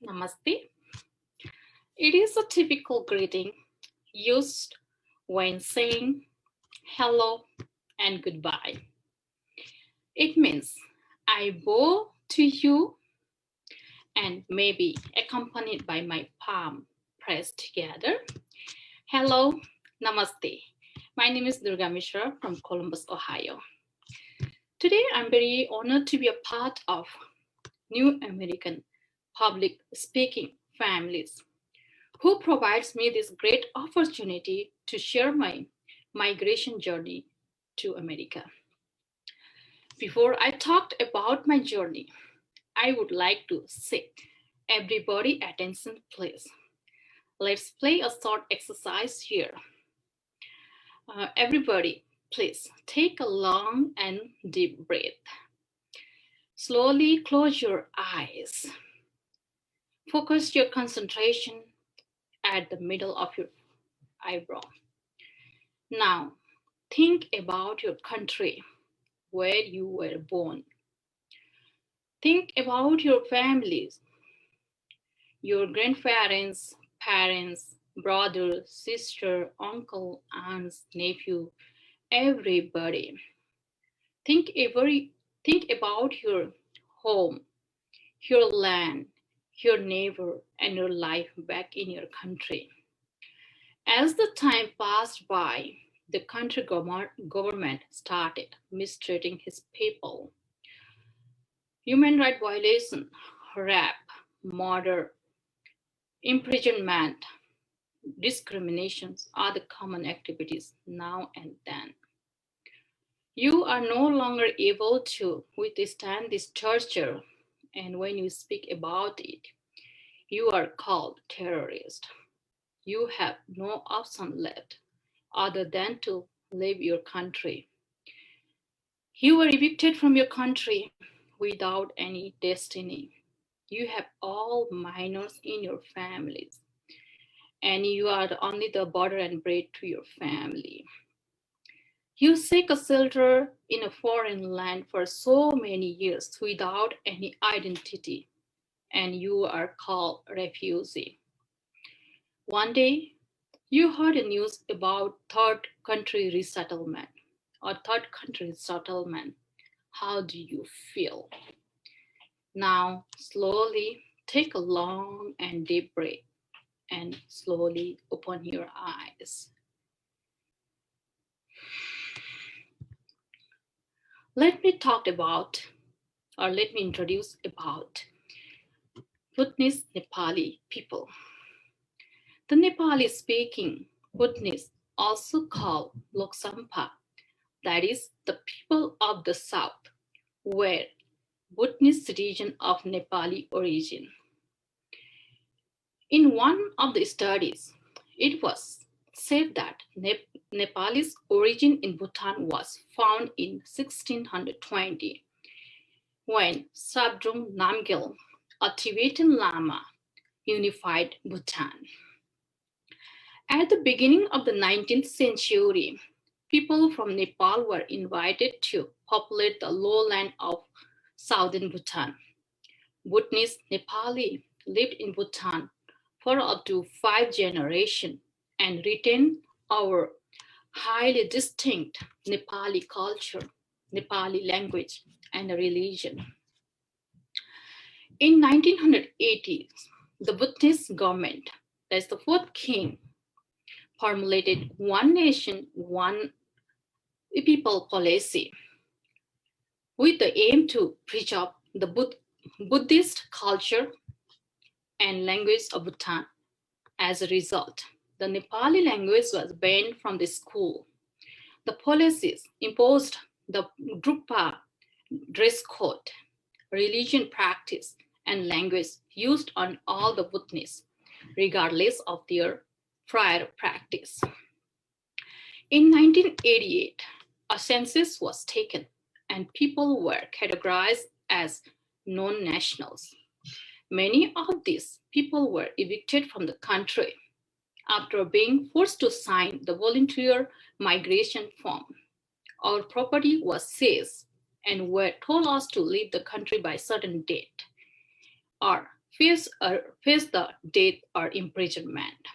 Namaste. It is a typical greeting used when saying hello and goodbye. It means I bow to you and maybe accompanied by my palm pressed together. Hello, namaste. My name is Durga Mishra from Columbus, Ohio. Today I'm very honored to be a part of New American Public Speaking Families who provides me this great opportunity to share my migration journey to America. Before I talked about my journey, I would like to say, everybody attention please. Let's play a short exercise here. Everybody, please take a long and deep breath. Slowly close your eyes. Focus your concentration at the middle of your eyebrow. Now, think about your country where you were born. Think about your families, your grandparents, parents, brother, sister, uncle, aunts, nephew, everybody. Think about your home, your land, your neighbor, and your life back in your country. As the time passed by, the country government started mistreating his people. Human rights violation, rape, murder, imprisonment, discriminations are the common activities now and then. You are no longer able to withstand this torture, and when you speak about it, you are called terrorist. You have no option left other than to leave your country. You were evicted from your country without any destiny. You have all minors in your families, and you are only the butter and bread to your family. You seek a shelter in a foreign land for so many years without any identity, and you are called refugee. One day, you heard a news about third country resettlement or third country settlement. How do you feel? Now, slowly take a long and deep breath and slowly open your eyes. Let me introduce about Bhutanese Nepali people. The Nepali speaking Bhutanese, also called Loksampa, that is the people of the south, were Bhutanese citizens of Nepali origin. In one of the studies, it was said that Nepal's origin in Bhutan was found in 1620 when Sabdrung Namgyal, a Tibetan Lama, unified Bhutan. At the beginning of the 19th century, people from Nepal were invited to populate the lowland of southern Bhutan. Bhutanese Nepali lived in Bhutan for up to 5 generations and retained our highly distinct Nepali culture, Nepali language, and religion. In 1980s, the Bhutanese government, that's the fourth king, formulated one nation, one people policy with the aim to preserve the Buddhist culture and language of Bhutan. As a result, the Nepali language was banned from the school. The policies imposed the Drukpa dress code, religion practice, and language used on all the Bhutanese, regardless of their prior practice. In 1988, a census was taken and people were categorized as non-nationals. Many of these people were evicted from the country after being forced to sign the volunteer migration form. Our property was seized and were told us to leave the country by certain date or face the death or imprisonment.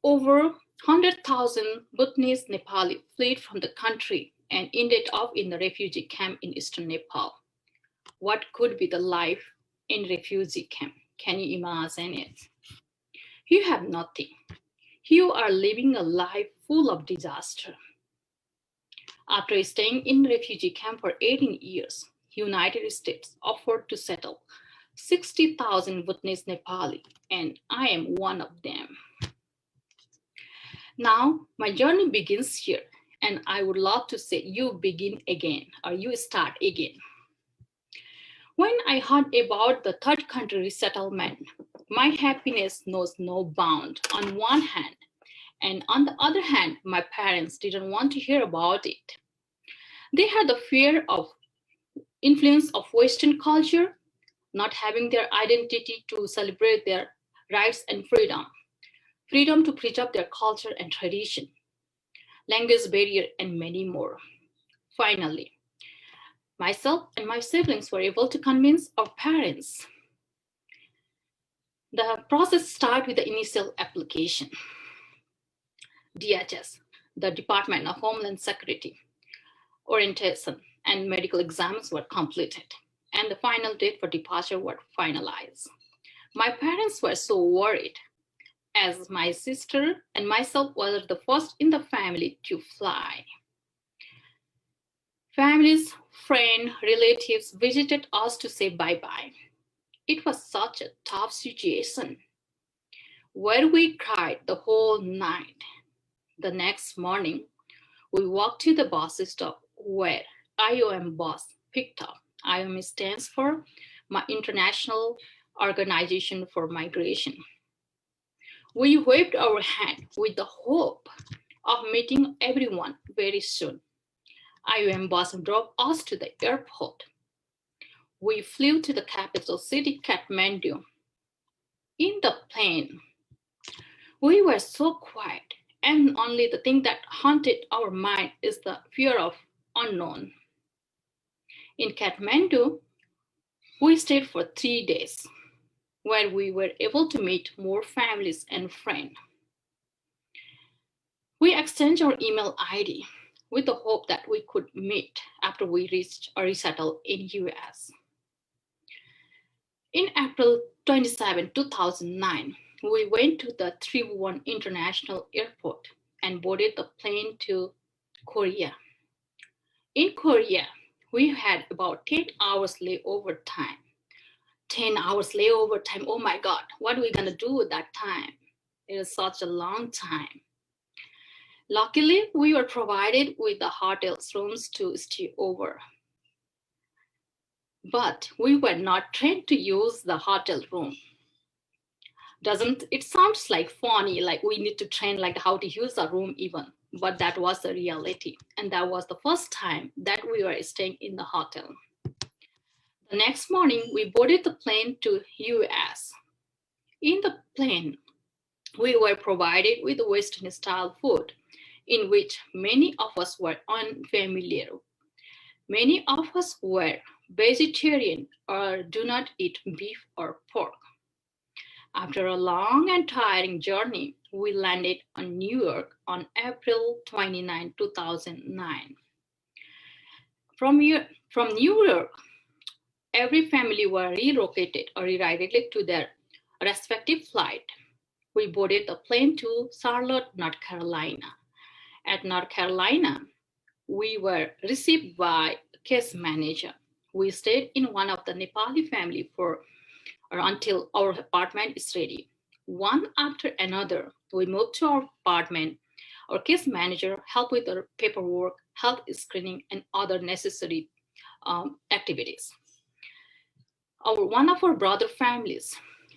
Over 100,000 Bhutanese Nepali fled from the country and ended up in the refugee camp in eastern Nepal. What could be the life in refugee camp? Can you imagine it? You have nothing. You are living a life full of disaster. After staying in refugee camp for 18 years, United States offered to settle 60,000 Bhutanese Nepali, and I am one of them. Now, my journey begins here, and I would love to say you begin again or you start again. When I heard about the third country resettlement, my happiness knows no bound on one hand, and on the other hand, my parents didn't want to hear about it. They had the fear of influence of Western culture, not having their identity to celebrate their rights and freedom to preserve their culture and tradition, language barrier, and many more. Finally, myself and my siblings were able to convince our parents. The process started with the initial application. DHS, the Department of Homeland Security, orientation and medical exams were completed, and the final date for departure were finalized. My parents were so worried, as my sister and myself were the first in the family to fly. Families, friends, relatives visited us to say bye-bye. It was such a tough situation, where we cried the whole night. The next morning, we walked to the bus stop where IOM bus picked up. IOM stands for my International Organization for Migration. We waved our hand with the hope of meeting everyone very soon. IOM bus drove us to the airport. We flew to the capital city, Kathmandu. In the plane, we were so quiet, and only the thing that haunted our mind is the fear of unknown. In Kathmandu, we stayed for 3 days, where we were able to meet more families and friends. We exchanged our email ID with the hope that we could meet after we reached or resettled in US. In April 27, 2009, we went to the Tribhuvan International Airport and boarded the plane to Korea. In Korea, we had about 10 hours layover time. 10 hours layover time, oh my God, what are we gonna do with that time? It is such a long time. Luckily, we were provided with the hotel rooms to stay over. But we were not trained to use the hotel room. Doesn't it sounds like funny, like we need to train like how to use a room even, but that was the reality. And that was the first time that we were staying in the hotel. The next morning, we boarded the plane to US. In the plane, we were provided with Western style food, in which many of us were unfamiliar. Many of us were vegetarian or do not eat beef or pork. After a long and tiring journey, we landed on New York on April 29, 2009. From New York, every family were relocated or redirected to their respective flight. We boarded the plane to Charlotte, North Carolina. At North Carolina, we were received by a case manager. We stayed in one of the Nepali family until our apartment is ready. One after another, we moved to our apartment. Our case manager helped with our paperwork, health screening, and other necessary activities. One of our brother families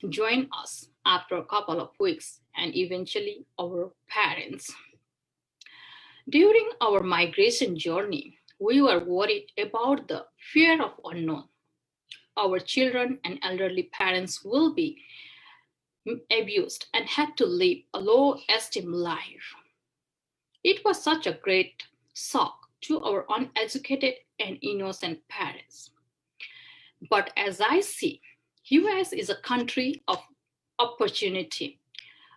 joined us after a couple of weeks, and eventually our parents. During our migration journey, we were worried about the fear of unknown. Our children and elderly parents will be abused and had to live a low-esteem life. It was such a great shock to our uneducated and innocent parents. But as I see, US is a country of opportunity,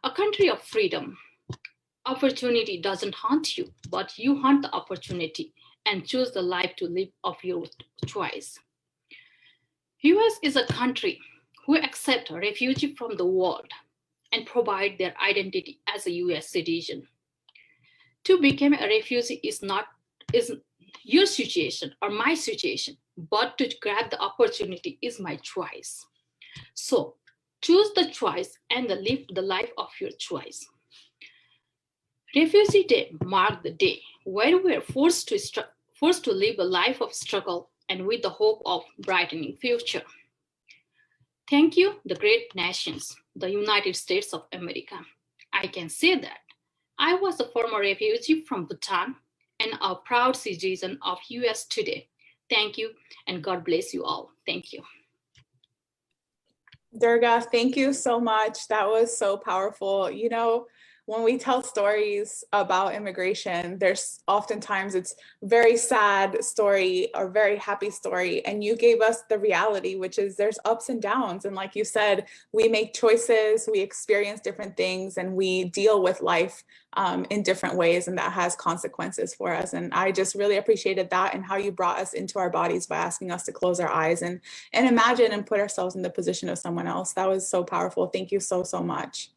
a country of freedom. Opportunity doesn't haunt you, but you hunt the opportunity and choose the life to live of your choice. US is a country who accept refugees from the world and provide their identity as a US citizen. To become a refugee is your situation or my situation, but to grab the opportunity is my choice. So choose the choice and live the life of your choice. Refugee Day marked the day where we are forced to live a life of struggle and with the hope of brightening future. Thank you, the great nations, the United States of America. I can say that I was a former refugee from Bhutan and a proud citizen of US today. Thank you and God bless you all. Thank you. Durga, thank you so much. That was so powerful. You know, when we tell stories about immigration, there's oftentimes it's very sad story or very happy story. And you gave us the reality, which is there's ups and downs. And like you said, we make choices, we experience different things, and we deal with life in different ways, and that has consequences for us. And I just really appreciated that and how you brought us into our bodies by asking us to close our eyes and imagine and put ourselves in the position of someone else. That was so powerful. Thank you so, so much.